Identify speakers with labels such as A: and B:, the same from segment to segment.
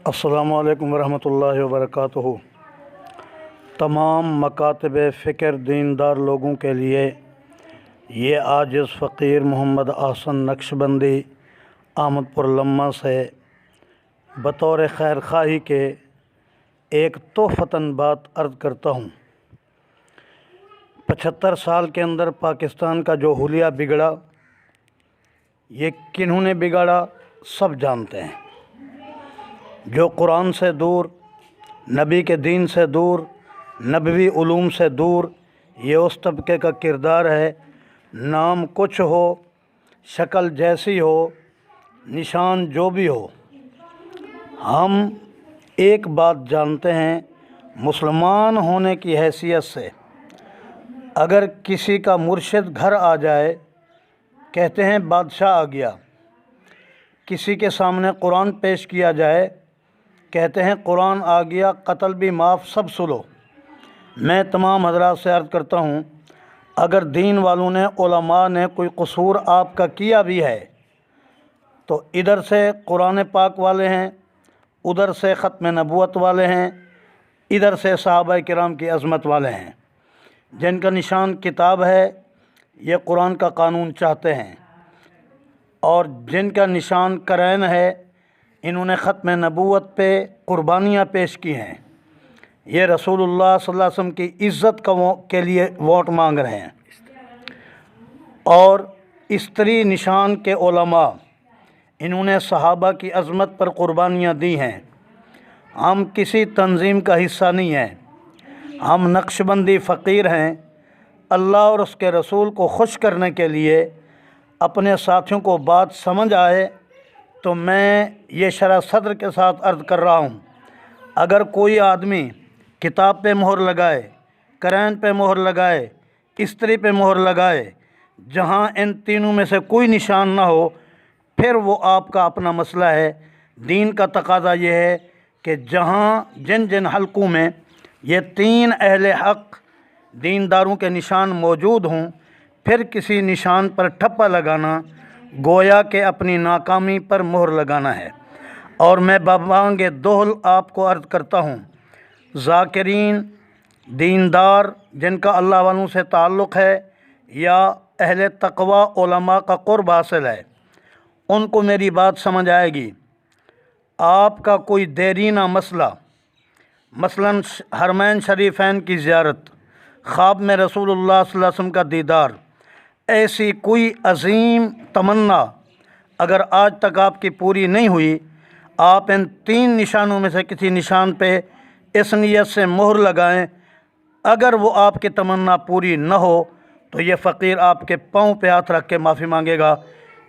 A: السلام علیکم ورحمۃ اللہ وبرکاتہ۔ تمام مکاتب فکر دیندار لوگوں کے لیے یہ عاجز فقیر محمد احسن نقشبندی احمد پور لمہ سے بطور خیر خواہی کے ایک تحفتاً بات عرض کرتا ہوں۔ 75 سال کے اندر پاکستان کا جو حلیہ بگڑا، یہ کنہوں نے بگاڑا سب جانتے ہیں۔ جو قرآن سے دور، نبی کے دین سے دور، نبوی علوم سے دور، یہ اس طبقے کا کردار ہے۔ نام کچھ ہو، شکل جیسی ہو، نشان جو بھی ہو، ہم ایک بات جانتے ہیں، مسلمان ہونے کی حیثیت سے اگر کسی کا مرشد گھر آ جائے، کہتے ہیں بادشاہ آ گیا۔ کسی کے سامنے قرآن پیش کیا جائے، کہتے ہیں قرآن آ گیا، قتل بھی معاف، سب سلو۔ میں تمام حضرات سے عرض کرتا ہوں، اگر دین والوں نے، علماء نے کوئی قصور آپ کا کیا بھی ہے تو ادھر سے قرآن پاک والے ہیں، ادھر سے ختم نبوت والے ہیں، ادھر سے صحابہ کرام کی عظمت والے ہیں۔ جن کا نشان کتاب ہے، یہ قرآن کا قانون چاہتے ہیں، اور جن کا نشان قرآن ہے، انہوں نے ختم نبوت پہ قربانیاں پیش کی ہیں۔ یہ رسول اللہ صلی اللہ علیہ وسلم کی عزت کے لیے ووٹ مانگ رہے ہیں۔ اور استری نشان کے علماء، انہوں نے صحابہ کی عظمت پر قربانیاں دی ہیں۔ ہم کسی تنظیم کا حصہ نہیں ہیں، ہم نقشبندی فقیر ہیں۔ اللہ اور اس کے رسول کو خوش کرنے کے لیے اپنے ساتھیوں کو بات سمجھ آئے تو میں یہ شرح صدر کے ساتھ عرض کر رہا ہوں، اگر کوئی آدمی کتاب پہ مہر لگائے، قرآن پہ مہر لگائے، استری پہ مہر لگائے، جہاں ان تینوں میں سے کوئی نشان نہ ہو، پھر وہ آپ کا اپنا مسئلہ ہے۔ دین کا تقاضا یہ ہے کہ جہاں جن جن حلقوں میں یہ تین اہل حق دینداروں کے نشان موجود ہوں، پھر کسی نشان پر ٹھپا لگانا گویا کہ اپنی ناکامی پر مہر لگانا ہے۔ اور میں ببانگ دوہل آپ کو عرض کرتا ہوں، ذاکرین، دیندار جن کا اللہ والوں سے تعلق ہے یا اہل تقوی علماء کا قرب حاصل ہے، ان کو میری بات سمجھ آئے گی۔ آپ کا کوئی دیرینہ مسئلہ، مثلاً حرمین شریفین کی زیارت، خواب میں رسول اللہ صلی اللہ علیہ وسلم کا دیدار، ایسی کوئی عظیم تمنا اگر آج تک آپ کی پوری نہیں ہوئی، آپ ان تین نشانوں میں سے کسی نشان پہ اس نیت سے مہر لگائیں، اگر وہ آپ کی تمنا پوری نہ ہو تو یہ فقیر آپ کے پاؤں پہ ہاتھ رکھ کے معافی مانگے گا۔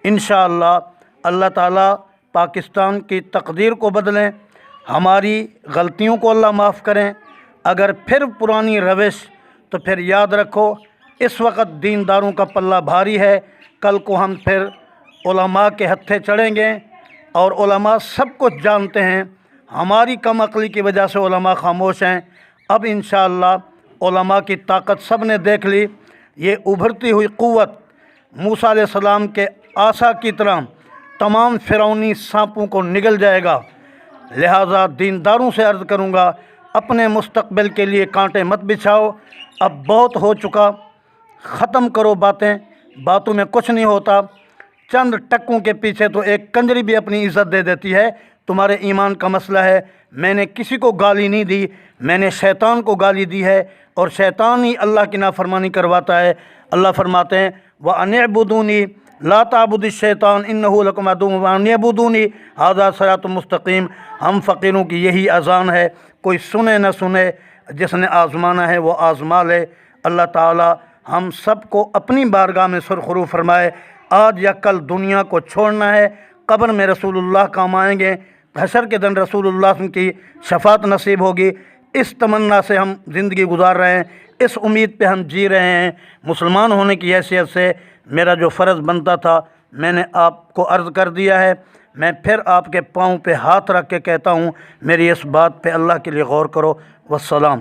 A: انشاءاللہ اللہ تعالیٰ پاکستان کی تقدیر کو بدلیں، ہماری غلطیوں کو اللہ معاف کریں۔ اگر پھر پرانی روش، تو پھر یاد رکھو اس وقت دینداروں کا پلہ بھاری ہے، کل کو ہم پھر علماء کے ہتھے چڑھیں گے، اور علماء سب کچھ جانتے ہیں۔ ہماری کم عقلی کی وجہ سے علماء خاموش ہیں۔ اب انشاءاللہ علماء کی طاقت سب نے دیکھ لی۔ یہ ابھرتی ہوئی قوت موسیٰ علیہ السلام کے عصا کی طرح تمام فرعونی سانپوں کو نگل جائے گا۔ لہٰذا دینداروں سے عرض کروں گا، اپنے مستقبل کے لیے کانٹے مت بچھاؤ، اب بہت ہو چکا، ختم کرو باتیں، باتوں میں کچھ نہیں ہوتا۔ چند ٹکوں کے پیچھے تو ایک کنجری بھی اپنی عزت دے دیتی ہے۔ تمہارے ایمان کا مسئلہ ہے۔ میں نے کسی کو گالی نہیں دی، میں نے شیطان کو گالی دی ہے، اور شیطان ہی اللہ کی نافرمانی کرواتا ہے۔ اللہ فرماتے ہیں وَأَنِ اعْبُدُونِي لَا تَعْبُدُوا الشَّيْطَانَ إِنَّهُ لَكُمْ عَدُوٌّ وَأَنِ اعْبُدُونِي هَذَا صِرَاطٌ مُسْتَقِيمٌ۔ ہم فقیروں کی یہی اذان ہے، کوئی سنے نہ سنے، جس نے آزمانا ہے وہ آزما لے۔ اللہ تعالی ہم سب کو اپنی بارگاہ میں سرخرو فرمائے۔ آج یا کل دنیا کو چھوڑنا ہے، قبر میں رسول اللہ کام آئیں گے، حشر کے دن رسول اللہ کی شفاعت نصیب ہوگی۔ اس تمنا سے ہم زندگی گزار رہے ہیں، اس امید پہ ہم جی رہے ہیں۔ مسلمان ہونے کی حیثیت سے میرا جو فرض بنتا تھا میں نے آپ کو عرض کر دیا ہے۔ میں پھر آپ کے پاؤں پہ ہاتھ رکھ کے کہتا ہوں، میری اس بات پہ اللہ کے لیے غور کرو۔ والسلام۔